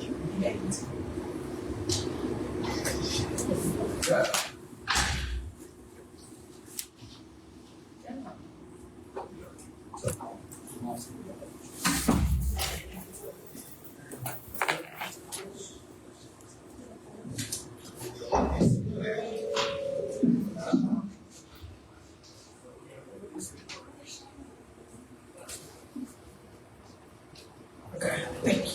Okay, thank you.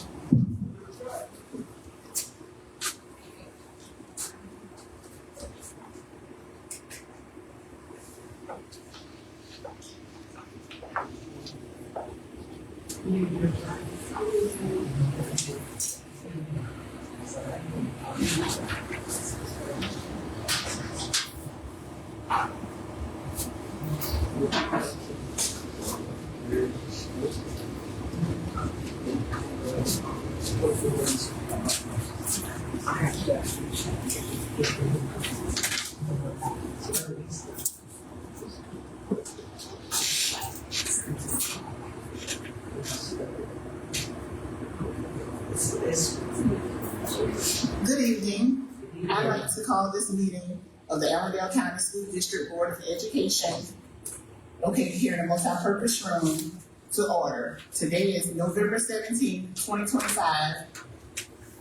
Good evening. I'd like to call this meeting of the Allendale County School District Board of Education, located here in the multi-purpose room, to order. Today is November 17, 2025,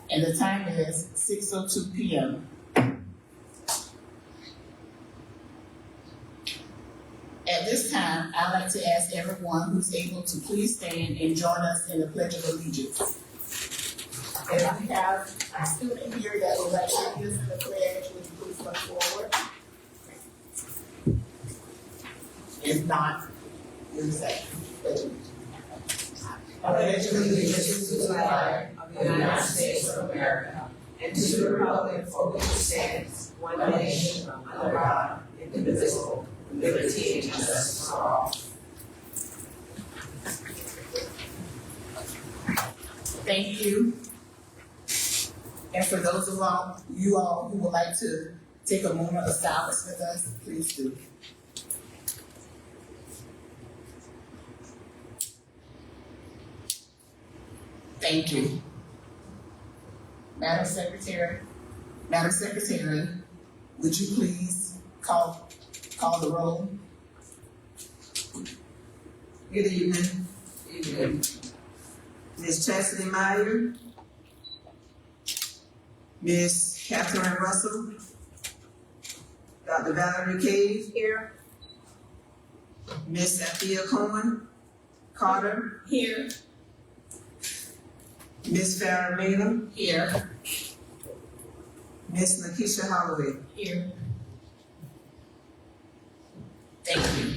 and the time is 6:02 p.m. At this time, I'd like to ask everyone who's able to please stand and join us in the Pledge of Allegiance. And we have a student here that would like to lead us in the pledge. Would you please come forward? If not, you're safe. I pledge allegiance to the flag of the United States of America and to the republic for which it stands, one nation, under God, indivisible, with liberty and justice for all. Thank you. And for those of you all who would like to take a moment of silence with us, please do. Thank you. Madam Secretary, would you please call the roll? Good evening. Ms. Chastity Meyer, Ms. Catherine Russell, Dr. Valerie Cave here, Ms. Althea Cohen Carter Here. Ms. Farrah Maynard Here. Ms. Nakisha Holloway. Here. Thank you.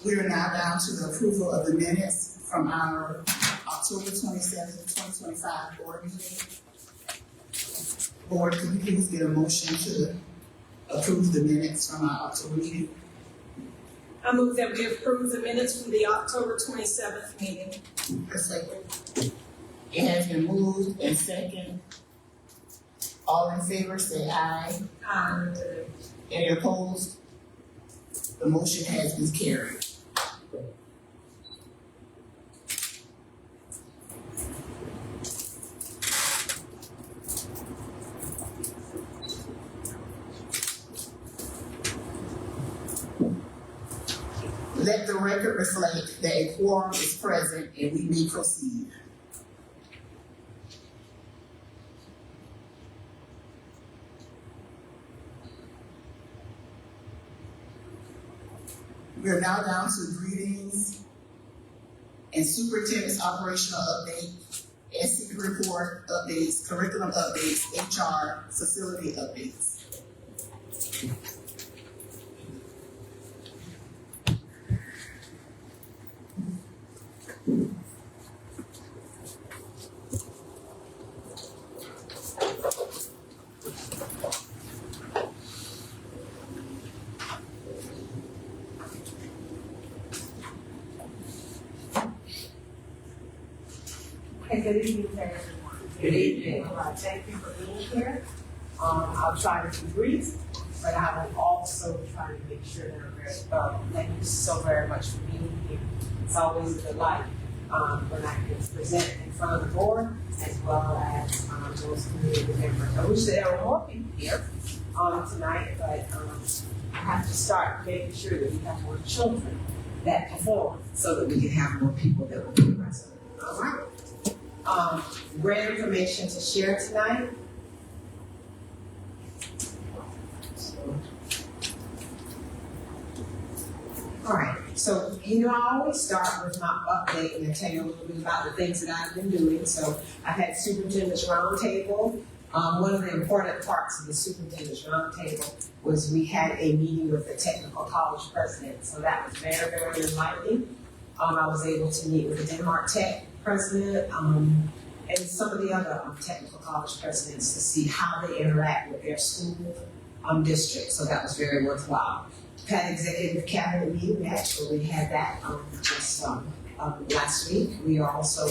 We are now down to the approval of the minutes from our October 27th, 2025 board meeting. Board, could we please get a motion to approve the minutes from our October meeting? I move that we approve the minutes from the October 27th meeting. A second. It has been moved and second. All in favor say aye. Aye. Any opposed? The motion has been carried. Let the record reflect that a quorum is present and we may proceed. We are now down to greetings and superintendent's operational update, SC report updates, curriculum updates, HR facility updates. Hey, good evening, everyone. Good evening. All right, thank you for being here. I'll try to be brief, but I will also try to make sure that I'm very thorough. Thank you so very much for being here. It's always a delight when I can present in front of the board, as well as those community members. I wish there were more people here tonight, but I have to start making sure that we have more children that perform so that we can have more people that will be present. All right. Great information to share tonight. All right, so I always start with my update and I tell you a little bit about the things that I've been doing. So I've had Superintendent's Roundtable. One of the important parts of the Superintendent's Roundtable was we had a meeting with the technical college president. So that was very, very enlightening. I was able to meet with the Denmark Tech president and some of the other technical college presidents to see how they interact with their school district. So that was very worthwhile. Had executive cabinet meeting. We actually had that just last week. We also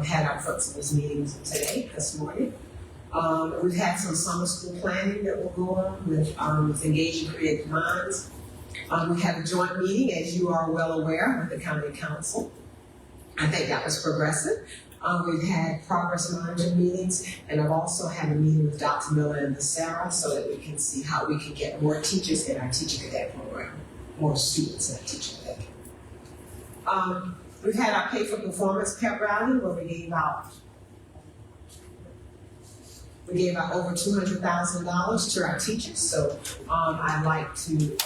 had our flexibles meetings today, this morning. We've had some summer school planning that will go on with Engaging Creative Minds. We had a joint meeting, as you are well aware, with the county council. I think that was progressive. We've had progress monitoring meetings, and I've also had a meeting with Dr. Miller and Sarah so that we can see how we can get more teachers in our Teacher Cadet program, more students in our Teacher Cadet. We've had our Pay for Performance pep rally where we gave out over $200,000 to our teachers. So I'd like to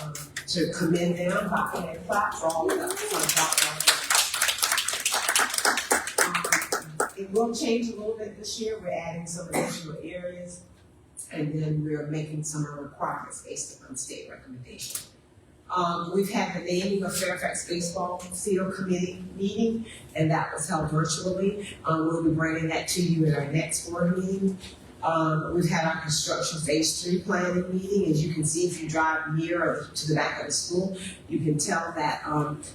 commend them by hand clap for all of that. It will change a little bit this year. We're adding some additional areas, and then we're making some requirements based upon state recommendation. We've had the naming of Fairfax Baseball Field Committee meeting, and that was held virtually. We'll be bringing that to you in our next board meeting. We've had our construction phase 3 planning meeting. As you can see, if you drive near or to the back of the school, you can tell that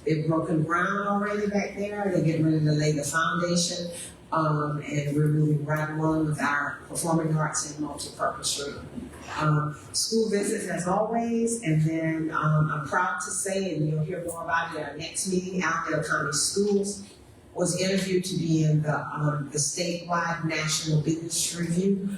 they've broken ground already back there. They're getting ready to lay the foundation. And we're moving right along with our performing arts and multi-purpose room. School visits as always, and then I'm proud to say, and you'll hear more about it at our next meeting, Allendale County Schools was interviewed to be in the statewide National Business Review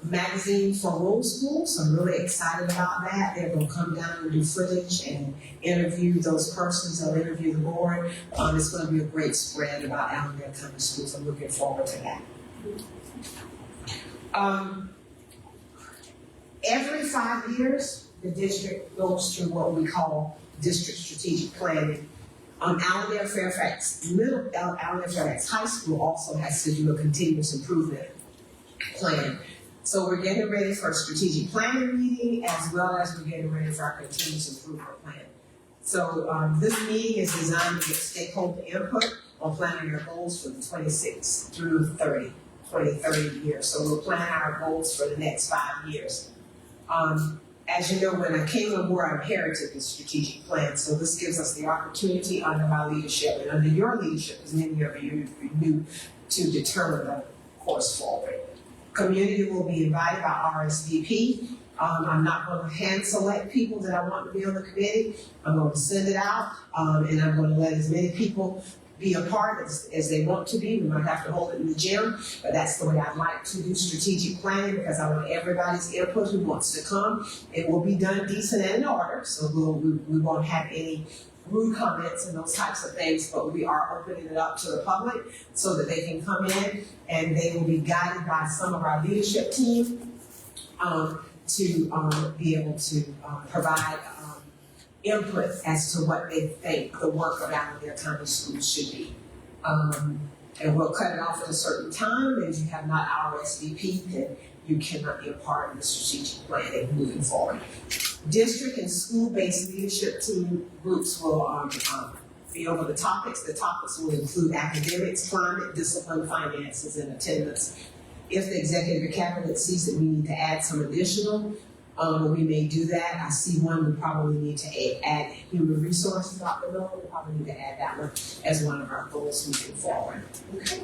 magazine for rural schools. So I'm really excited about that. They're going to come down and do footage and interview those persons. They'll interview the board. It's going to be a great spread about Allendale County Schools. I'm looking forward to that. Every 5 years, the district goes through what we call district strategic planning. Allendale Fairfax High School also has to do a continuous improvement plan. So we're getting ready for a strategic planning meeting, as well as we're getting ready for our continuous improvement plan. So this meeting is designed to get stakeholder input on planning our goals for the 26 through 2030 years. So we'll plan our goals for the next 5 years. As you know, when I came on board, I inherited the strategic plan. So this gives us the opportunity under my leadership and under your leadership, as many of you knew, to determine the course forward. Community will be invited by RSVP. I'm not going to hand select people that I want to be on the committee. I'm going to send it out, and I'm going to let as many people be a part as they want to be. We might have to hold it in the gym, but that's the way I'd like to do strategic planning, because I want everybody's input who wants to come. It will be done decent and in order, so we won't have any rude comments and those types of things, but we are opening it up to the public so that they can come in, and they will be guided by some of our leadership team to be able to provide input as to what they think the work of Allendale County Schools should be. And we'll cut it off at a certain time, and if you have not RSVP'd, then you cannot be a part of the strategic planning moving forward. District and school-based leadership team groups will be over the topics. The topics will include academics, climate, discipline, finances, and attendance. If the executive cabinet sees that we need to add some additional, we may do that. I see one we probably need to add human resources, Dr. Miller. We probably need to add that one as one of our goals moving forward. Okay.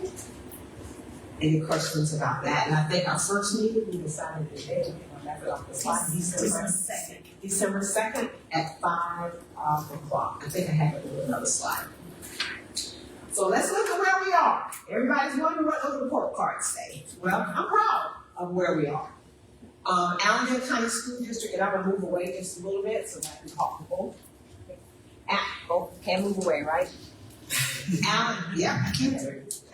Any questions about that? And I think our first meeting, we decided today, we'll have it off the slide, December 2nd at 5 o'clock. I think I have it with another slide. So let's look at where we are. Everybody's wondering what those report cards say. Well, I'm proud of where we are. Allendale County School District, and I'm gonna move away just a little bit so that I can talk to both. Can't move away, right?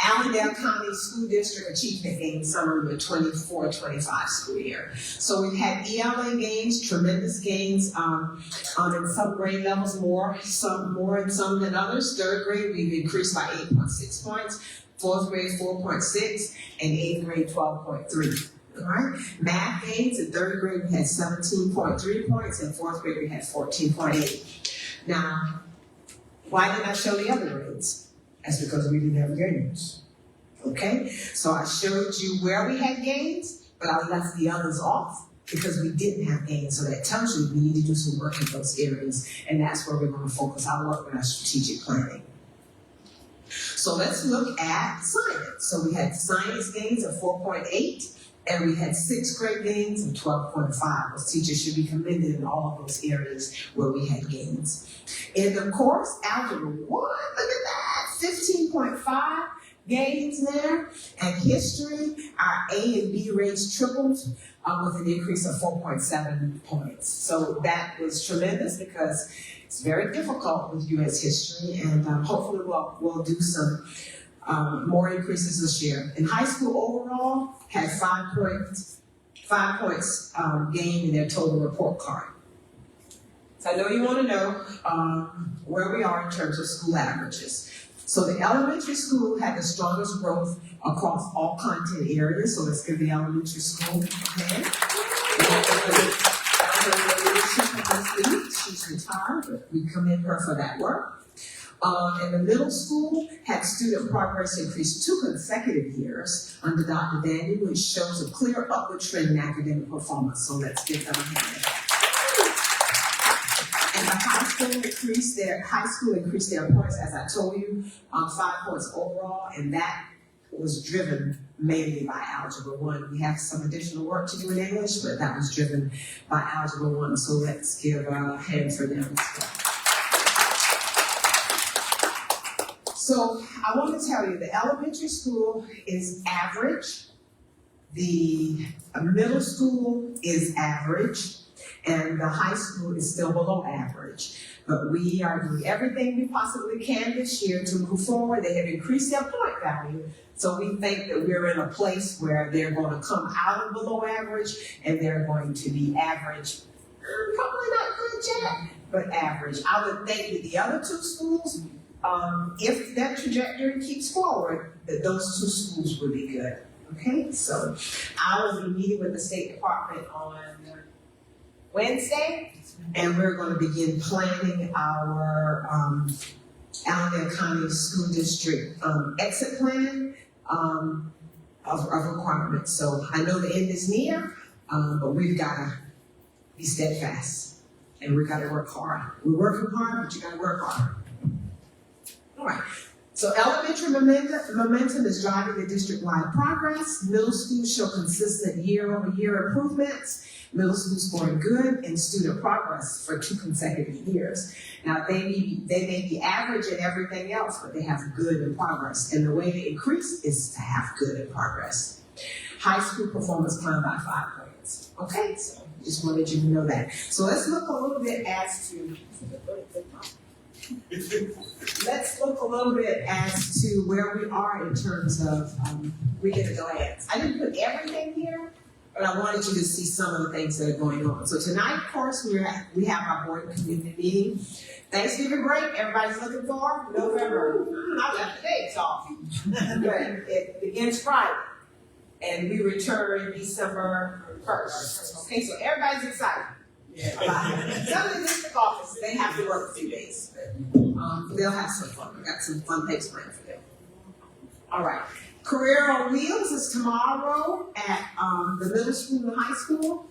Allendale County School District Achievement Games Summer of the 24-25 school year. So we've had ELA gains, tremendous gains, in some grade levels some more and some than others. Third grade, we've increased by 8.6 points, fourth grade 4.6, and eighth grade 12.3. All right. Math gains in third grade we had 17.3 points, and fourth grade we had 14.8. Now, why didn't I show the other grades? That's because we didn't have gains. Okay? So I showed you where we had gains, but I left the others off because we didn't have gains. So that tells you we need to do some work in those areas, and that's where we're going to focus our work with our strategic planning. So let's look at science. So we had science gains of 4.8, and we had sixth grade gains of 12.5. Those teachers should be commended in all of those areas where we had gains. In the course, Algebra 1, look at that, 15.5 gains there. And history, our A and B rates tripled with an increase of 4.7 points. So that was tremendous because it's very difficult with U.S. history, and hopefully we'll do some more increases this year. In high school overall, had 5 points gained in their total report card. So I know you want to know where we are in terms of school averages. So the elementary school had the strongest growth across all content areas, so let's give the elementary school a hand. She's retired, but we commend her for that work. And the middle school had student progress increase 2 consecutive years under Dr. Daniel, which shows a clear upward trend in academic performance. So let's give them a hand. And the high school increased their points, as I told you, 5 points overall, and that was driven mainly by Algebra 1. We have some additional work to do in English, but that was driven by Algebra 1. So let's give a hand for them as well. So I want to tell you, the elementary school is average, the middle school is average, and the high school is still below average. But we are doing everything we possibly can this year to move forward. They have increased their point value, so we think that we're in a place where they're going to come out of below average, and they're going to be average. Probably not good yet, but average. I would think that the other two schools, if that trajectory keeps forward, that those two schools will be good. Okay, so I will be meeting with the State Department on Wednesday, and we're going to begin planning our Allendale County School District exit plan of requirements. So I know the end is near, but we've got to be steadfast, and we've got to work hard. We're working hard, but you got to work hard. All right, so elementary momentum is driving the district-wide progress. Middle schools show consistent year-over-year improvements. Middle school scoring good in student progress for 2 consecutive years. Now, they may be average in everything else, but they have good in progress. And the way to increase is to have good in progress. High school performance climbed by 5 points. Okay, so just wanted you to know that. So let's look a little bit as to where we are in terms of we at a glance. I didn't put everything here, but I wanted you to see some of the things that are going on. So tonight, of course, we have our board and community meeting. Thanksgiving break, everybody's looking for November. I left the dates off. But it begins Friday, and we return December 1st. Okay, so everybody's excited. Some of the district offices, they have to work a few days. They'll have some fun. We got some fun things planned for them. All right. Career on Wheels is tomorrow at the middle school and high school.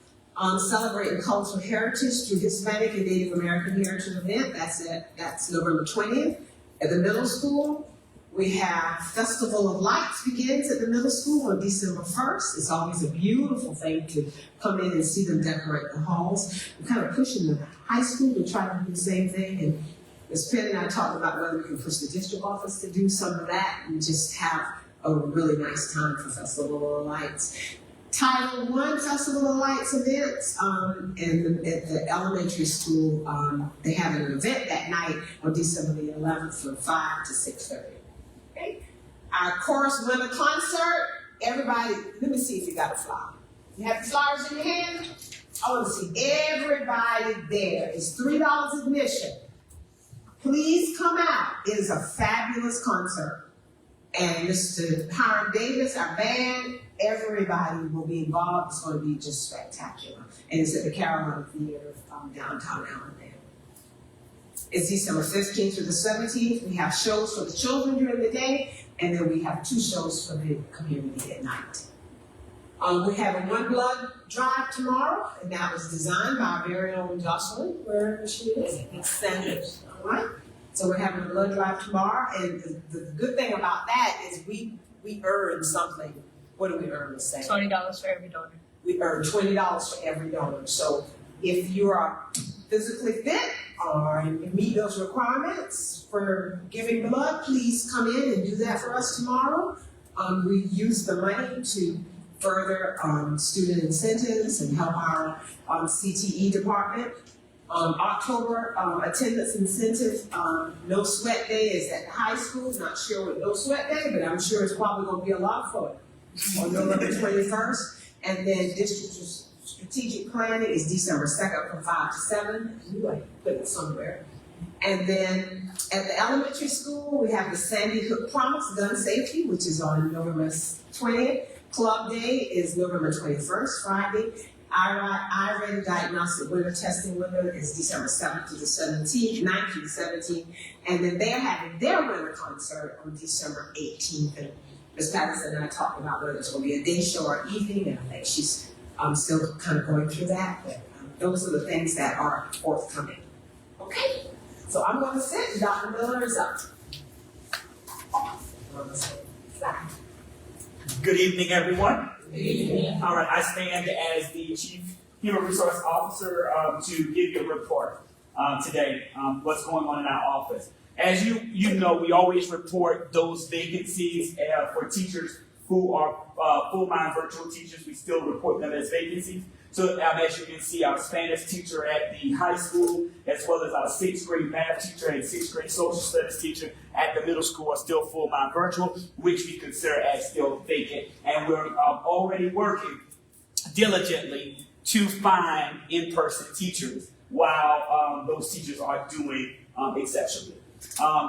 Celebrating cultural heritage through Hispanic and Native American Heritage event. That's November 20th. At the middle school, we have Festival of Lights begins at the middle school on December 1st. It's always a beautiful thing to come in and see them decorate the halls. We're kind of pushing the high school to try to do the same thing, and Ms. Penn and I talked about whether we can push the district office to do some of that and just have a really nice time for Festival of Lights. Title I Festival of Lights events, and at the elementary school, they have an event that night on December the 11th from 5 to 6:30. Okay. Our chorus winter concert, everybody, let me see if you got a flyer. You have the flyers in your hand? I want to see everybody there. It's $3 admission. Please come out. It is a fabulous concert. And Mr. Hiram Davis, our band, everybody will be involved. It's going to be just spectacular. And it's at the Carolina Theater downtown Alabama. It's December 15th through the 17th. We have shows for the children during the day, and then we have 2 shows for the community at night. We have a One Blood drive tomorrow, and that was designed by our very own Jocelyn, wherever she is. Extended. All right. So we're having a blood drive tomorrow, and the good thing about that is we earn something. What do we earn, Ms. Sam? $20 for every donor. We earn $20 for every donor. So if you are physically fit or meet those requirements for giving blood, please come in and do that for us tomorrow. We use the money to further student incentives and help our CTE department. October attendance incentive, no sweat day is at the high school. Not sure what no sweat day, but I'm sure it's probably going to be a lot for it on November 21st. And then district strategic planning is December 2nd from 5 to 7. Anyway, put it somewhere. And then at the elementary school, we have the Sandy Hook Promise Gun Safety, which is on November 20th. Club Day is November 21st, Friday. iReady Diagnostic Winter Testing Winter is December 7th to the 17th, 9th to the 17th. And then they're having their winter concert on December 18th. And Ms. Patterson and I talked about whether it's going to be a day show or evening, and I think she's still kind of going through that. But those are the things that are forthcoming. Okay, so I'm going to sit, and Dr. Miller is up. Good evening, everyone. All right, I stand as the Chief Human Resource Officer to give you a report today, what's going on in our office. As you know, we always report those vacancies for teachers who are full-time virtual teachers. We still report them as vacancies. So as you can see, our Spanish teacher at the high school, as well as our 6th grade math teacher and 6th grade social studies teacher at the middle school are still full-time virtual, which we consider as still vacant. And we're already working diligently to find in-person teachers while those teachers are doing exceptionally.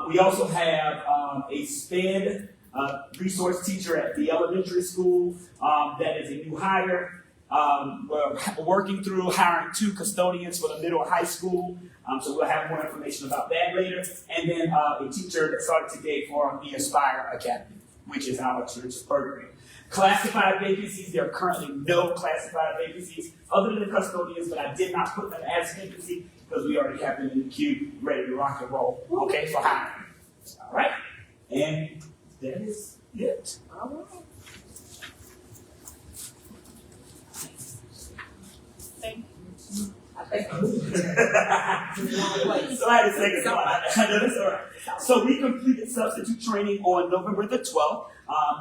We also have a SPED resource teacher at the elementary school that is a new hire. We're working through hiring 2 custodians for the middle and high school, so we'll have more information about that later. And then a teacher that started today for the Aspire Academy, which is our church program. Classified vacancies, there are currently no classified vacancies other than custodians, but I did not put them as vacancy because we already have them in the queue, ready to rock and roll, okay, for hiring. All right, and that is it. All right. So I had a second thought. I know that's all right. So we completed substitute training on November the 12th.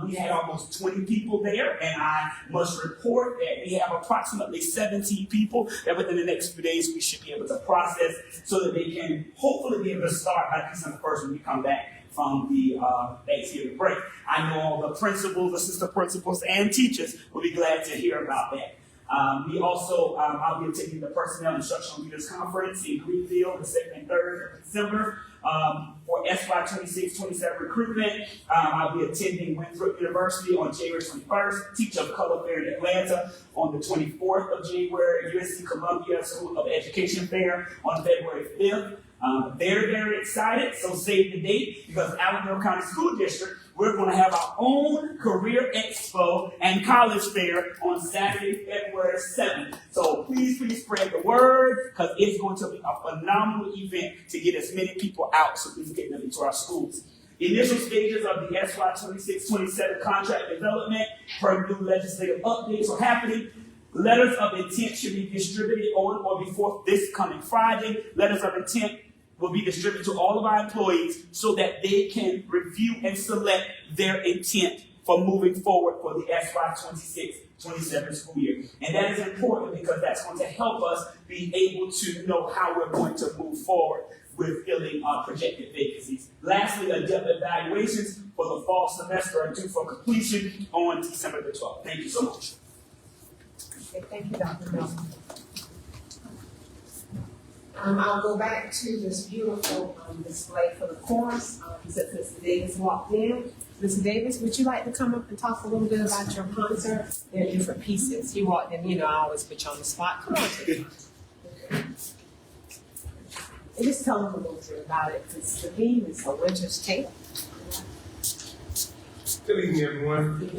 We had almost 20 people there, and I must report that we have approximately 17 people that within the next few days we should be able to process so that they can hopefully be able to start by December 1st when we come back from the Thanksgiving break. I know all the principals, assistant principals, and teachers will be glad to hear about that. We also, I'll be attending the Personnel Instructional Leaders Conference in Greenfield the 2nd and 3rd of December for SY 26-27 recruitment. I'll be attending Winthrop University on January 21st, Teach of Color Fair in Atlanta on the 24th of January, USC Columbia School of Education Fair on February 5th. Very, very excited, so save the date because Alabama County School District, we're going to have our own career expo and college fair on Saturday, February 7th. So please spread the word because it's going to be a phenomenal event to get as many people out so we can get them into our schools. Initial stages of the SY 26-27 contract development per new legislative updates are happening. Letters of intent should be distributed on or before this coming Friday. Letters of intent will be distributed to all of our employees so that they can review and select their intent for moving forward for the FY 26-27 school year. And that is important because that's going to help us be able to know how we're going to move forward with filling our projected vacancies. Lastly, adept evaluations for the fall semester are due for completion on December the 12th. Thank you so much. Okay, thank you, Dr. Nelson. I'll go back to this beautiful display for the chorus. Since Mr. Davis walked in. Mr. Davis, would you like to come up and talk a little bit about your concert? There are different pieces. You walked in, you know, I always put you on the spot. Come on, take and just tell them a little bit about it, because the theme is A Winter's Tale. Good evening, everyone.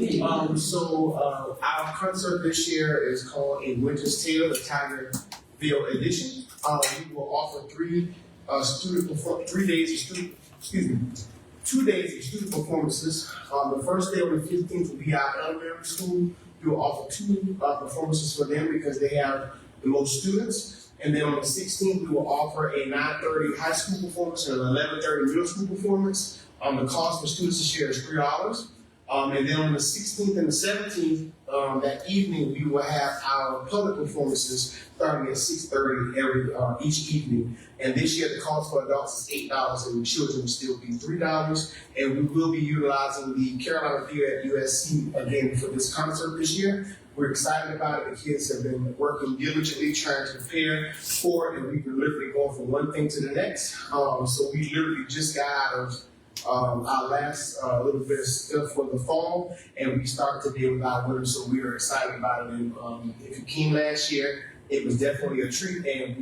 Our concert this year is called A Winter's Tale, the Tigerville edition. We will offer 2 days of student performances. The first day on the 15th will be our elementary school. We will offer 2 performances for them because they have the most students. And then on the 16th, we will offer a 9:30 high school performance and an 11:30 middle school performance. The cost for students this year is $3. And then on the 16th and the 17th, that evening, we will have our public performances starting at 6:30 each evening. And this year, the cost for adults is $8 and children will still be $3. And we will be utilizing the Carolina Theater at USC again for this concert this year. We're excited about it. The kids have been working diligently trying to prepare for it, and we've been literally going from one thing to the next. So we literally just got out of our last little bit of stuff for the fall, and we started to deal with our winter, so we are excited about it. And if you came last year, it was definitely a treat, and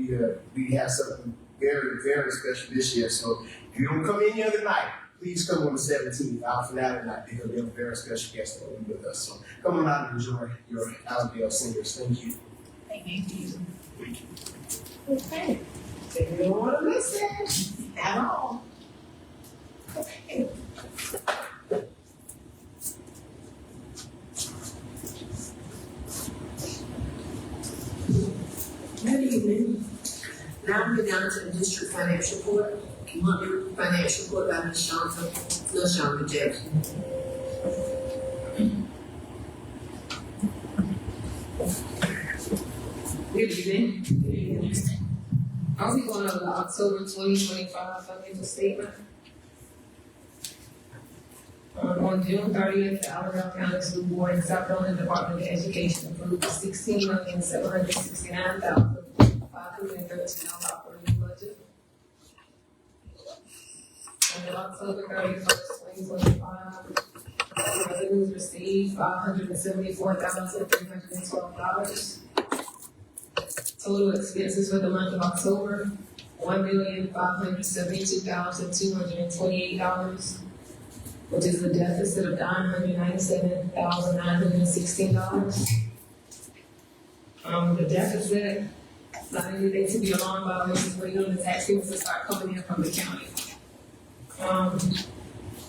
we have something very, very special this year. So if you don't come any other night, please come on the 17th, our finale night, because we have a very special guest that will be with us. So come on out and enjoy your Allendale singers. Thank you. Thank you. Okay. So you don't want to miss it at all. Okay. Good evening. Now we're down to the district financial report. Monthly financial report by Ms. Shanta Jackson. Good evening. I'll be going over the October 2025 financial statement. On June 30th, the Alabama County School Board and South Carolina Department of Education approved the $16,769,513 operating budget. And on October 31st, 2025, revenues received $574,312. Total expenses for the month of October, $1,572,228, which is a deficit of $997,916. The deficit, not anything to be alarmed about, this is waiting on the tax payments to start coming in from the county.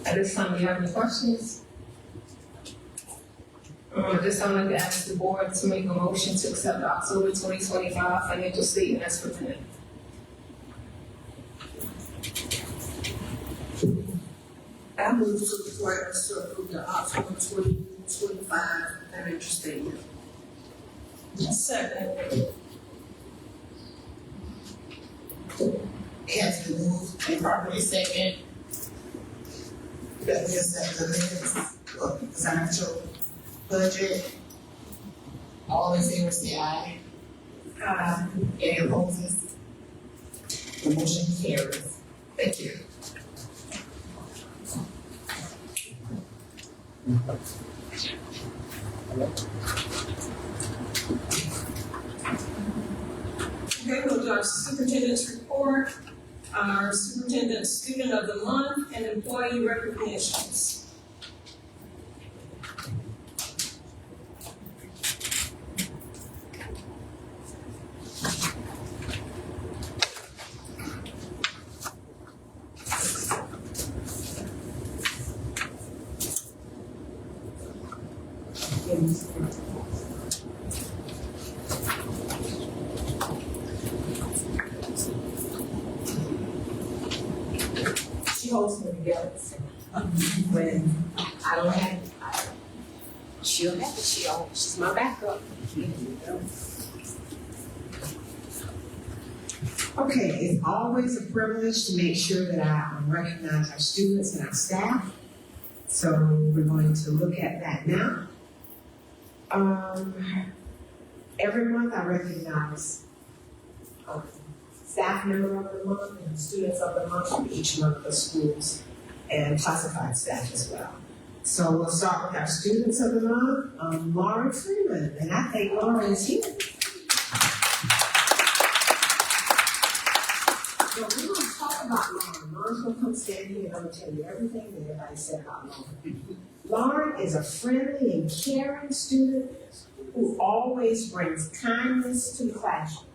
At this time, do you have any questions? At this time, I'd like to ask the board to make a motion to accept the October 2025 financial statement as presented. I move to require us to approve the October 2025 financial statement. Second. It has been moved and properly second. That we accept the minutes of the financial budget. All in favor say aye. Aye. Any opposed? The motion carries. Thank you. Okay, we'll do our superintendent's report, our superintendent student of the month, and employee recognitions. holds me together. When I don't have it, she'll have it. She's my backup. Okay, it's always a privilege to make sure that I recognize our students and our staff. So we're going to look at that now. Every month I recognize staff member of the month and students of the month from each one of the schools and classified staff as well. So we'll start with our students of the month, Lauren Freeman, and I think Lauren is here. So we're going to talk about Lauren. Lauren's going to come stand here and I'm going to tell you everything that everybody said about Lauren. Lauren is a friendly and caring student who always brings kindness to the classroom.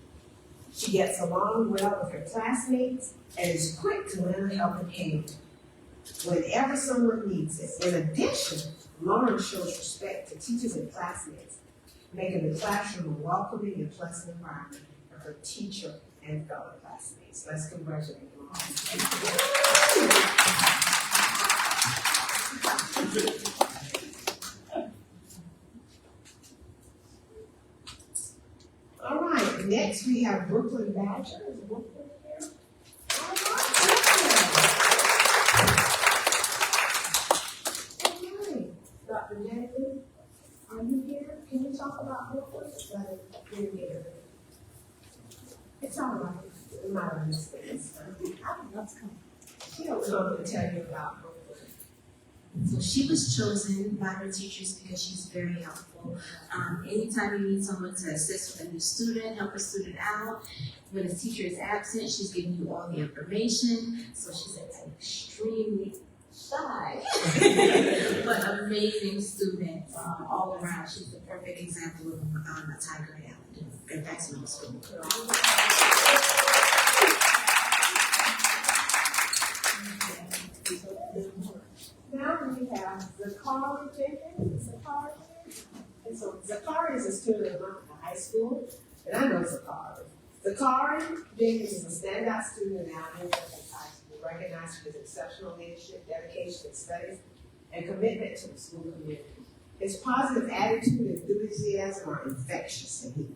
She gets along well with her classmates and is quick to lend a helping hand whenever someone needs it. In addition, Lauren shows respect to teachers and classmates, making the classroom a welcoming and pleasant environment for her teacher and fellow classmates. Let's congratulate Lauren. All right, next we have Brooklyn Badger. Is Brooklyn here? All right, Dr. Natalie, are you here? Can you talk about Brooklyn? It's all right. It might have missed things. She'll come and tell you about Brooklyn. So she was chosen by her teachers because she's very helpful. Anytime you need someone to assist with a new student, help a student out, when a teacher is absent, she's giving you all the information. So she's an extremely shy, but amazing student all around. She's the perfect example of a tiger in fact, middle school. Now we have Zakari Jenkins. Zakari. And so Zakari is a student of the high school, and I know Zakari. Zakari Jenkins is a standout student in Alabama High School, recognized for his exceptional leadership, dedication to studies, and commitment to the school community. His positive attitude and enthusiasm are infectious, and he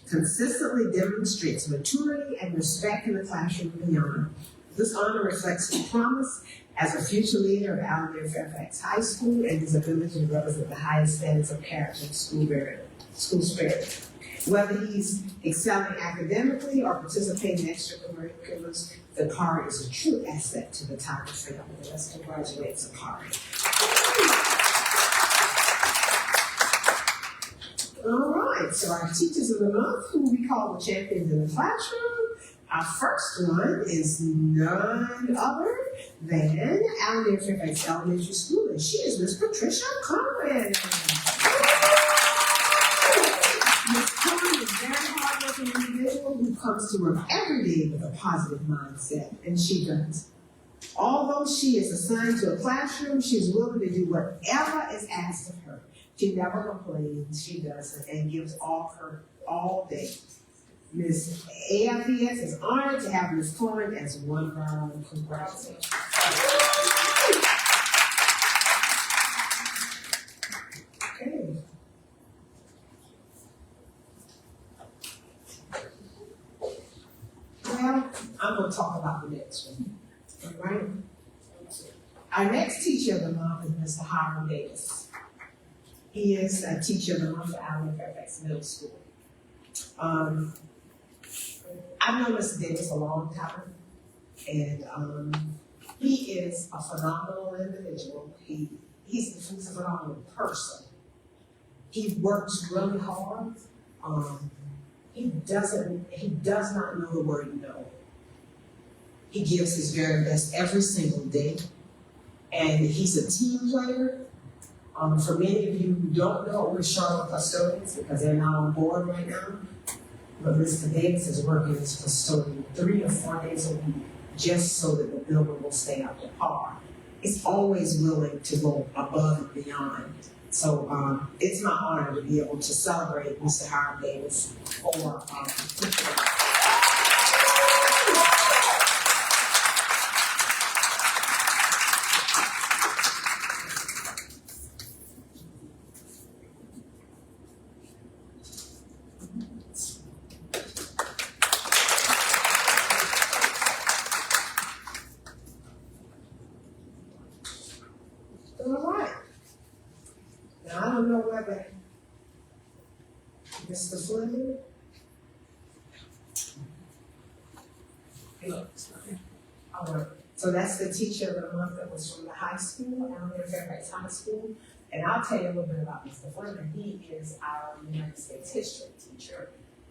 consistently demonstrates maturity and respect in the classroom and beyond. This honor reflects his promise as a future leader of Alabama Fairfax High School and his ability to represent the highest standards of character and school spirit. Whether he's excelling academically or participating in extracurriculars, Zakari is a true asset to the Tiger family. Let's congratulate Zakari. All right, so our teachers of the month, who we call the champions in the classroom. Our first one is none other than Alabama Fairfax Elementary School, and she is Miss Patricia Conran. Miss Conran is a very hardworking individual who comes to work every day with a positive mindset, and she does. Although she is assigned to a classroom, she is willing to do whatever is asked of her. She never complains, she does, and gives all day. Ms. AFES is honored to have Ms. Cohen as one of our own. Congratulations. Okay. Well, I'm going to talk about the next one. All right. Our next teacher of the month is Mr. Hiram Davis. He is a teacher of the month for Alabama Fairfax Middle School. I've known Mr. Davis a long time, and he is a phenomenal individual. He's a phenomenal person. He works really hard. He does not know the word no. He gives his very best every single day, and he's a team player. For many of you who don't know, we're Charlotte custodians because they're not on board right now. But Mr. Davis is working as custodian 3 or 4 days a week just so that the building will stay up to par. It's always willing to go above and beyond. So it's my honor to be able to celebrate Mr. Hiram Davis for All right. Now, I don't know whether Mr. Fleming. All right, so that's the teacher of the month that was from the high school, Alabama Fairfax High School. And I'll tell you a little bit about Mr. Fleming. He is our United States history teacher,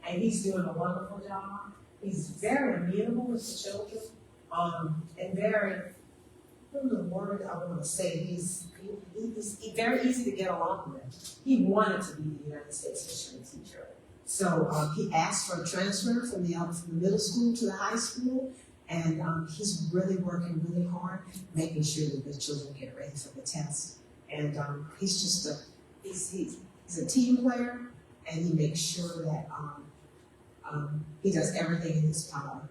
and he's doing a wonderful job. He's very amenable with the children, and very, I don't know the word I want to say, he's very easy to get along with. He wanted to be the United States history teacher. So he asked for a transfer from the middle school to the high school, and he's really working really hard, making sure that the children get ready for the test. And he's just he's a team player, and he makes sure that he does everything in his power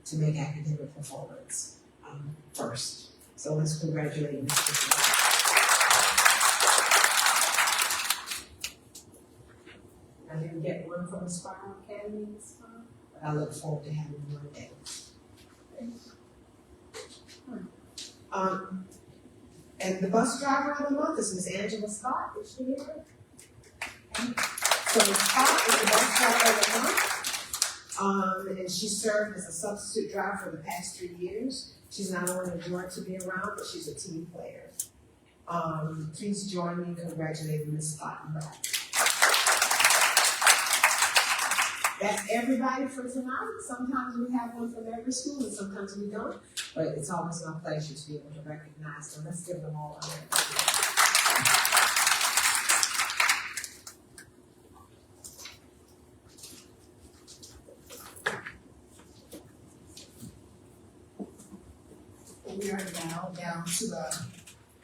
to make academic performance first. So let's congratulate Mr. Fleming. I didn't get one from the Spiral Academy this time, but I look forward to having one day. And the bus driver of the month is Miss Angela Scott. Is she here? Okay. So Ms. Scott is the bus driver of the month, and she served as a substitute driver for the past 3 years. She's not only a joy to be around, but she's a team player. Please join me in congratulating Ms. Scott and back. That's everybody for tonight. Sometimes we have one from every school and sometimes we don't, but it's always my pleasure to be able to recognize them. Let's give them all a hand. We are now down to the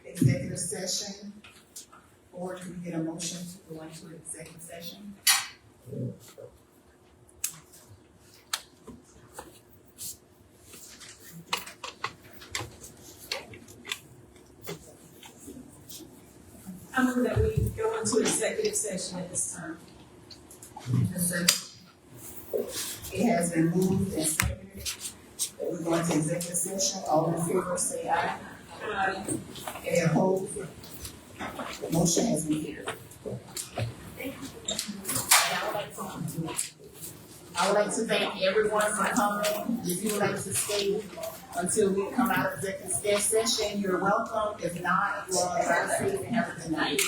executive session. Or can we get a motion to go into executive session? I move that we go into executive session at this time. Yes, sir. It has been moved and seconded that we go into executive session. All in favor, say aye. Any opposed? The motion has been carried. I would like to thank everyone for coming. If you would like to stay until we come out of executive session, you're welcome. If not, you all drive safe and have a good night.